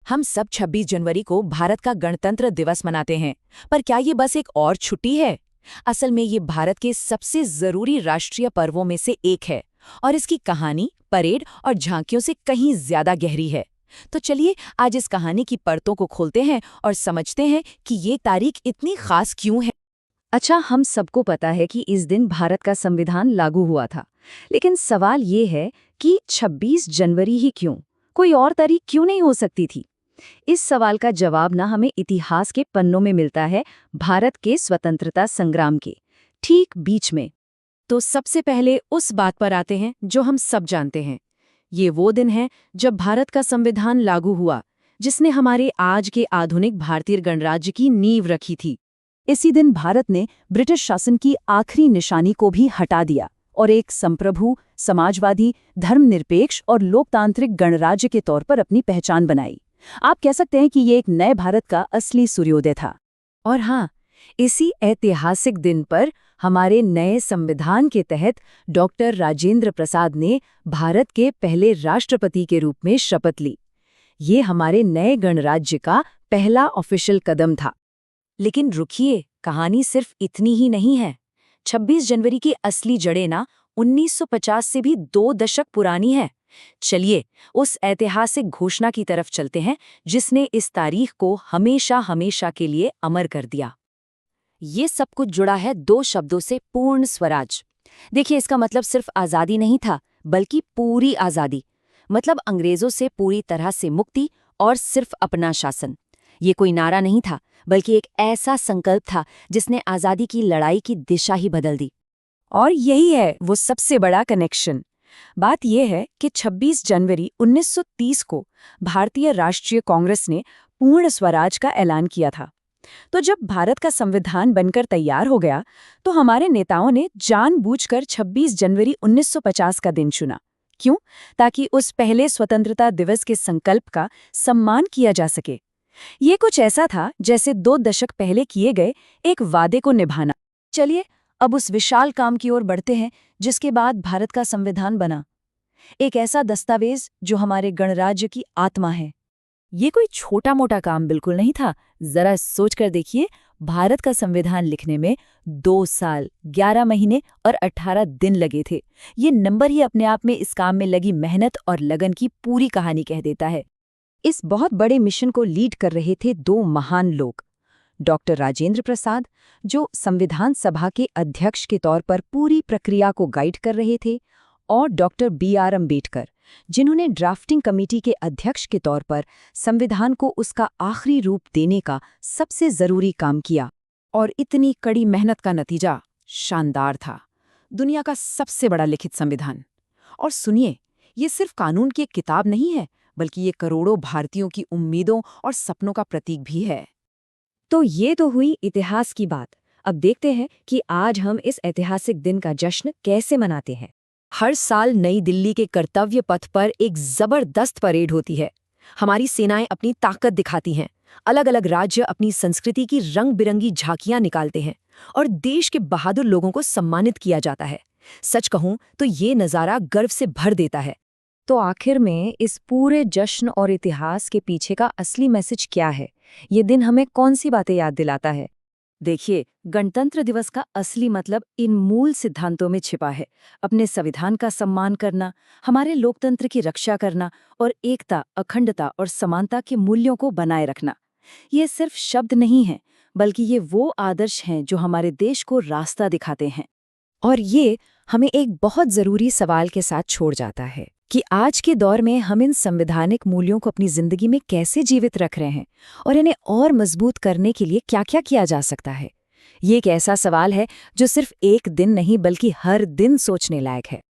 हम सब 26 जनवरी को भारत का गणतंत्र दिवस मनाते हैं, पर क्या ये बस एक और छुट्टी है? असल में ये भारत के सबसे जरूरी राष्ट्रीय पर्वों में से एक है और इसकी कहानी, परेड और झांकियों से कहीं ज्यादा गहरी है। तो चलिए आज इस कहानी की परतों को खोलते हैं और समझते हैं कि ये तारीख इतनी खास क्यों है। अच्छा, हम सबको पता है कि इस दिन भारत का संविधान लागू हुआ था, लेकिन सवाल ये है कि 26 जनवरी ही क्यों? कोई और तारीख क्यों नहीं हो सकती थी? इस सवाल का जवाब ना हमें इतिहास के पन्नों में मिलता है, भारत के स्वतंत्रता संग्राम के ठीक बीच में। तो सबसे पहले उस बात पर आते हैं जो हम सब जानते हैं। ये वो दिन है जब भारत का संविधान लागू हुआ, जिसने हमारे आज के आधुनिक भारतीय गणराज्य की नींव रखी थी। इसी दिन भारत ने ब्रिटिश शासन की आखिरी निशानी को भी हटा दिया और एक संप्रभु, समाजवादी, धर्मनिरपेक्ष और लोकतांत्रिक गणराज्य के तौर पर अपनी पहचान बनाई। आप कह सकते हैं कि ये एक नए भारत का असली सूर्योदय था। और हाँ, इसी ऐतिहासिक दिन पर हमारे नए संविधान के तहत डॉक्टर राजेंद्र प्रसाद ने भारत के पहले राष्ट्रपति के रूप में शपथ ली। ये हमारे नए गणराज्य का पहला ऑफिशियल कदम था। लेकिन रुकिए, कहानी सिर्फ इतनी ही नहीं है। 26 जनवरी की असली जड़ें ना 1950 से भी 2 दशक पुरानी है। चलिए उस ऐतिहासिक घोषणा की तरफ चलते हैं जिसने इस तारीख को हमेशा हमेशा के लिए अमर कर दिया। ये सब कुछ जुड़ा है 2 शब्दों से, पूर्ण स्वराज। देखिए, इसका मतलब सिर्फ आज़ादी नहीं था, बल्कि पूरी आज़ादी। मतलब अंग्रेजों से पूरी तरह से मुक्ति और सिर्फ अपना शासन। ये कोई नारा नहीं था, बल्कि एक ऐसा संकल्प था जिसने आज़ादी की लड़ाई की दिशा ही बदल दी। और यही है वो सबसे बड़ा कनेक्शन। बात यह है कि 26 जनवरी 1930 को भारतीय राष्ट्रीय कांग्रेस ने पूर्ण स्वराज का ऐलान किया था। तो जब भारत का संविधान बनकर तैयार हो गया, तो हमारे नेताओं ने जानबूझकर 26 जनवरी 1950 का दिन चुना। क्यों? ताकि उस पहले स्वतंत्रता दिवस के संकल्प का सम्मान किया जा सके। ये कुछ ऐसा था जैसे 2 दशक पहले किए गए एक वादे को निभाना। चलिए अब उस विशाल काम की ओर बढ़ते हैं जिसके बाद भारत का संविधान बना। एक ऐसा दस्तावेज जो हमारे गणराज्य की आत्मा है। ये कोई छोटा मोटा काम बिल्कुल नहीं था। जरा सोचकर देखिए, भारत का संविधान लिखने में 2 साल, 11 महीने और 18 दिन लगे थे। ये नंबर ही अपने आप में इस काम में लगी मेहनत और लगन की पूरी कहानी कह देता है। इस बहुत बड़े मिशन को लीड कर रहे थे 2 महान लोग। डॉक्टर राजेंद्र प्रसाद, जो संविधान सभा के अध्यक्ष के तौर पर पूरी प्रक्रिया को गाइड कर रहे थे, और डॉक्टर BR अम्बेडकर, जिन्होंने ड्राफ्टिंग कमेटी के अध्यक्ष के तौर पर संविधान को उसका आखिरी रूप देने का सबसे जरूरी काम किया। और इतनी कड़ी मेहनत का नतीजा शानदार था। दुनिया का सबसे बड़ा लिखित संविधान। और सुनिए, ये सिर्फ कानून की एक किताब नहीं है, बल्कि ये करोड़ों भारतीयों की उम्मीदों और सपनों का प्रतीक भी है। तो ये तो हुई इतिहास की बात। अब देखते हैं कि आज हम इस ऐतिहासिक दिन का जश्न कैसे मनाते हैं। हर साल नई दिल्ली के कर्तव्य पथ पर एक जबरदस्त परेड होती है। हमारी सेनाएं अपनी ताकत दिखाती हैं, अलग अलग राज्य अपनी संस्कृति की रंग बिरंगी झांकियां निकालते हैं और देश के बहादुर लोगों को सम्मानित किया जाता है। सच कहूं तो ये नज़ारा गर्व से भर देता है। तो आखिर में इस पूरे जश्न और इतिहास के पीछे का असली मैसेज क्या है? ये दिन हमें कौन सी बातें याद दिलाता है? देखिए, गणतंत्र दिवस का असली मतलब इन मूल सिद्धांतों में छिपा है। अपने संविधान का सम्मान करना, हमारे लोकतंत्र की रक्षा करना और एकता, अखंडता और समानता के मूल्यों को बनाए रखना। ये सिर्फ शब्द नहीं हैं, बल्कि ये वो आदर्श हैं जो हमारे देश को रास्ता दिखाते हैं। और ये हमें एक बहुत ज़रूरी सवाल के साथ छोड़ जाता है कि आज के दौर में हम इन संवैधानिक मूल्यों को अपनी ज़िंदगी में कैसे जीवित रख रहे हैं और इन्हें और मजबूत करने के लिए क्या-क्या किया जा सकता है। ये एक ऐसा सवाल है जो सिर्फ एक दिन नहीं, बल्कि हर दिन सोचने लायक है।